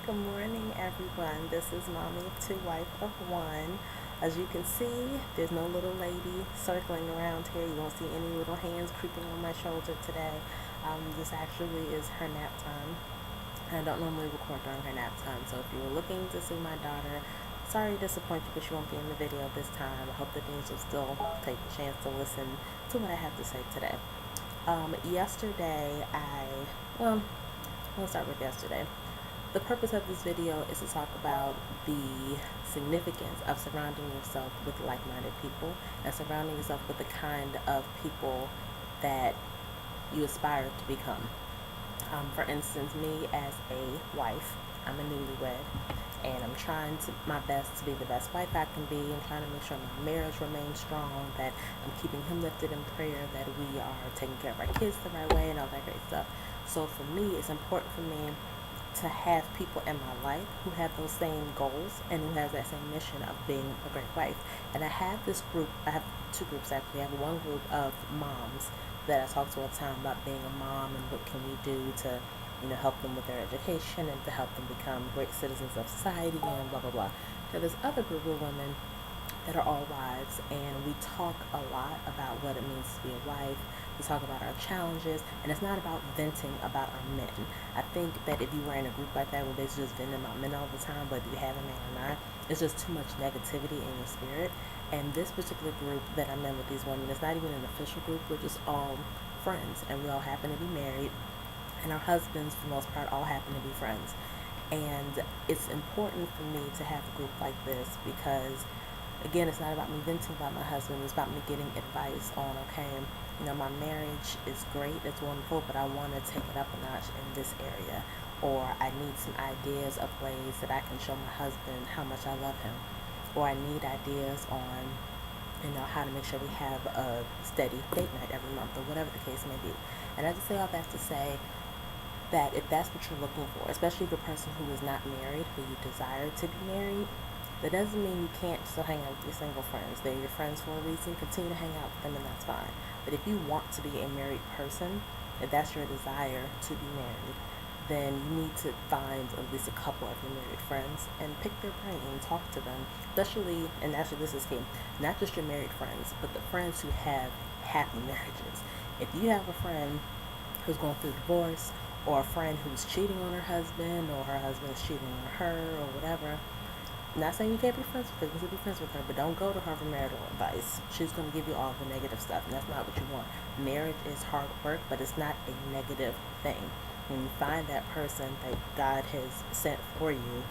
Good morning, everyone. This is Mommy of Two, Wife of One. As you can see, there's no little lady circling around here. You won't see any little hands creeping on my shoulder today. This actually is her nap time. I don't normally record during her nap time, so if you were looking to see my daughter, sorry to disappoint you, but she won't be in the video this time. I hope that means you'll still take the chance to listen to what I have to say today. Yesterday, well, I'll start with yesterday. The purpose of this video is to talk about the significance of surrounding yourself with like-minded people and surrounding yourself with the kind of people that you aspire to become. For instance, me as a wife, I'm a newlywed, and I'm trying my best to be the best wife I can be, and trying to make sure my marriage remains strong, that I'm keeping him lifted in prayer, that we are taking care of our kids the right way, and all that great stuff. So for me, it's important for me to have people in my life who have those same goals and who has that same mission of being a great wife. And I have this group, I have two groups actually. I have one group of moms that I talk to all the time about being a mom and what can we do to, help them with their education and to help them become great citizens of society and blah, blah, blah. So this other group of women that are all wives, and we talk a lot about what it means to be a wife. We talk about our challenges, and it's not about venting about our men. I think that if you were in a group like that where they're just venting about men all the time, whether you have a man or not, it's just too much negativity in your spirit. And this particular group that I'm in with these women, it's not even an official group. We're just all friends, and we all happen to be married, and our husbands, for the most part, all happen to be friends. And it's important for me to have a group like this because, again, it's not about me venting about my husband. It's about me getting advice on, okay, my marriage is great, it's wonderful, but I want to take it up a notch in this area. Or I need some ideas of ways that I can show my husband how much I love him. Or I need ideas on, how to make sure we have a steady date night every month, or whatever the case may be. And I just say all that to say that if that's what you're looking for, especially if a person who is not married, who you desire to be married, that doesn't mean you can't still hang out with your single friends. They're your friends for a reason. Continue to hang out with them, and that's fine. But if you want to be a married person, if that's your desire to be married, then you need to find at least a couple of your married friends and pick their brain and talk to them. Especially, and actually this is key, not just your married friends, but the friends who have happy marriages. If you have a friend who's going through divorce, or a friend who's cheating on her husband, or her husband is cheating on her, or whatever, I'm not saying you can't be friends with her, you can be friends with her, but don't go to her for marital advice. She's going to give you all the negative stuff, and that's not what you want. Marriage is hard work, but it's not a negative thing. When you find that person that God has sent for you,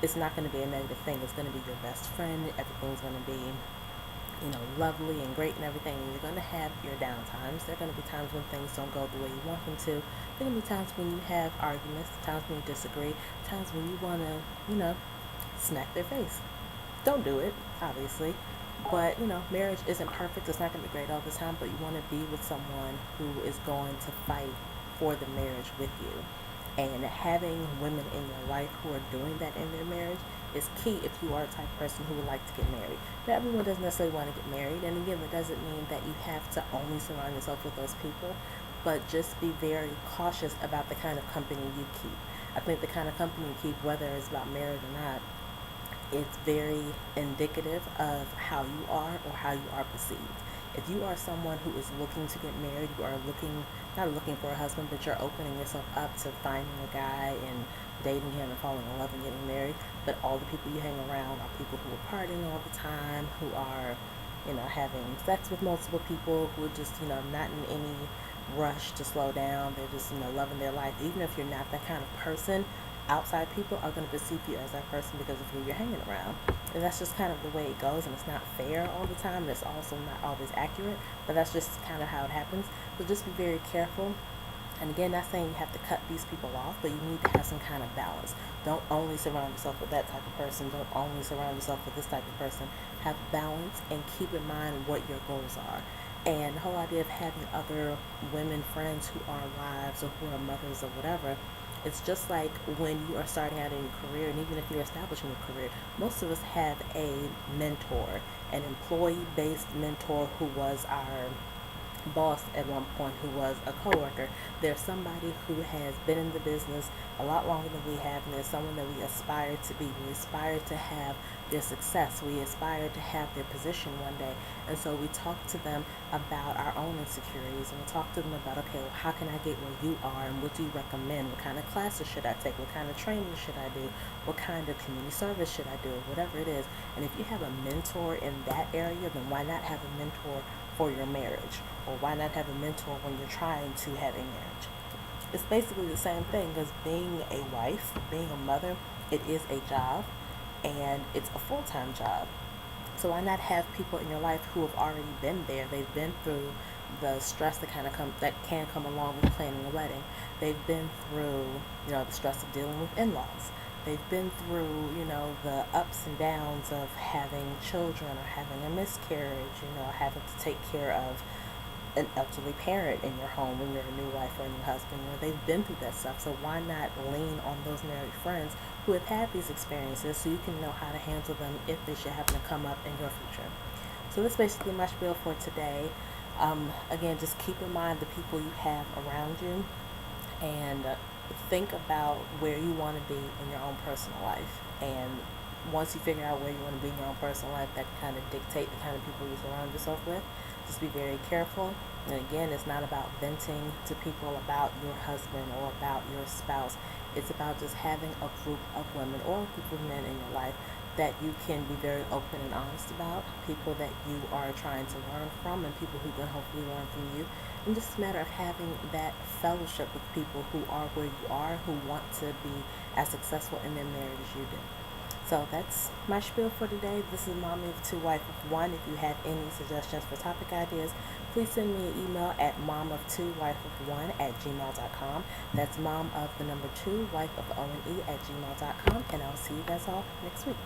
it's not going to be a negative thing. It's going to be your best friend. Everything's going to be, lovely and great and everything. And you're going to have your down times. There are going to be times when things don't go the way you want them to. There are going to be times when you have arguments, times when you disagree, times when you want to, smack their face. Don't do it, obviously. But, marriage isn't perfect. It's not going to be great all the time, but you want to be with someone who is going to fight for the marriage with you. And having women in your life who are doing that in their marriage is key if you are a type of person who would like to get married. Now, everyone doesn't necessarily want to get married, and again, that doesn't mean that you have to only surround yourself with those people, but just be very cautious about the kind of company you keep. I think the kind of company you keep, whether it's about marriage or not, it's very indicative of how you are or how you are perceived. If you are someone who is looking to get married, you are not looking for a husband, but you're opening yourself up to finding a guy and dating him and falling in love and getting married, but all the people you hang around are people who are partying all the time, who are, having sex with multiple people, who are just, not in any rush to slow down. They're just, loving their life. Even if you're not that kind of person, outside people are going to perceive you as that person because of who you're hanging around. And that's just kind of the way it goes, and it's not fair all the time, and it's also not always accurate, but that's just kind of how it happens. So just be very careful. And again, not saying you have to cut these people off, but you need to have some kind of balance. Don't only surround yourself with that type of person. Don't only surround yourself with this type of person. Have balance and keep in mind what your goals are. And the whole idea of having other women friends who are wives or who are mothers or whatever, it's just like when you are starting out in your career, and even if you're establishing a career, most of us have a mentor, an employee-based mentor who was our boss at one point who was a coworker. There's somebody who has been in the business a lot longer than we have, and there's someone that we aspire to be. We aspire to have their success. We aspire to have their position one day. And so we talk to them about our own insecurities, and we talk to them about, okay, well, how can I get where you are, and what do you recommend? What kind of classes should I take? What kind of training should I do? What kind of community service should I do? Whatever it is. And if you have a mentor in that area, then why not have a mentor for your marriage? Or why not have a mentor when you're trying to have a marriage? It's basically the same thing, because being a wife, being a mother, it is a job, and it's a full-time job. So why not have people in your life who have already been there? They've been through the stress that can come along with planning a wedding. They've been through, the stress of dealing with in-laws. They've been through, the ups and downs of having children or having a miscarriage, having to take care of an elderly parent in your home when you're a new wife or a new husband. They've been through that stuff. So why not lean on those married friends who have had these experiences, so you can know how to handle them if they should happen to come up in your future. So that's basically my spiel for today. Again, just keep in mind the people you have around you, and think about where you want to be in your own personal life. And once you figure out where you want to be in your own personal life, that can kind of dictate the kind of people you surround yourself with. Just be very careful. And again, it's not about venting to people about your husband or about your spouse. It's about just having a group of women or a group of men in your life that you can be very open and honest about, people that you are trying to learn from, and people who can hopefully learn from you. And just a matter of having that fellowship with people who are where you are, who want to be as successful in their marriage as you do. So that's my spiel for today. This is Mommy of Two, Wife of One. If you have any suggestions for topic ideas, please send me an email at momoftwowifeof1@gmail.com. That's mom of the number 2, wife of O-N-E @gmail.com. And I'll see you guys all next week.